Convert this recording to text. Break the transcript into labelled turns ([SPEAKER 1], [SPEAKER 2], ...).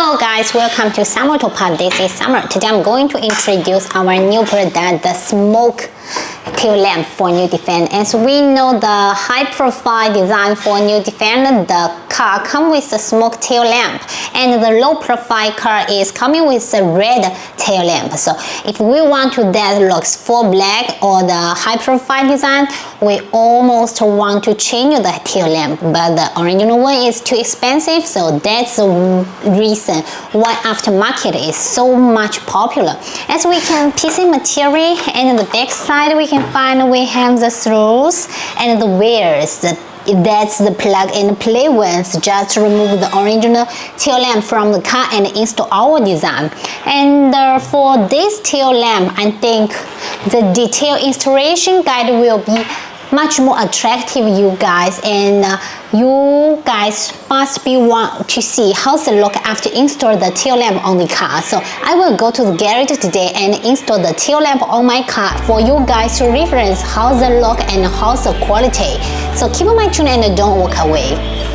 [SPEAKER 1] Hello guys, welcome to Summer to Pod. This is Summer. Today I'm going to introduce our new product, the smoke tail lamp for New Defender. As we know, the high profile design for New Defender, the car comes with the smoke tail lamp, and the low profile car is coming with the red tail lamp. So if we want to that looks full black or the high profile design, we almost want to change the tail lamp, but the original one is too expensive, so that's the reason why aftermarket is so much popular. As we can PC material, and the back side we can find we have the screws and the wires. That's the plug and play ones. Just remove the original tail lamp from the car and install our design. And for this tail lamp, I think the detailed installation guide will be much more attractive, you guys, and you guys must be want to see how's the look after install the tail lamp on the car. So I will go to the garage today and install the tail lamp on my car for you guys to reference how's the look and how's the quality. So keep on my tune and don't walk away.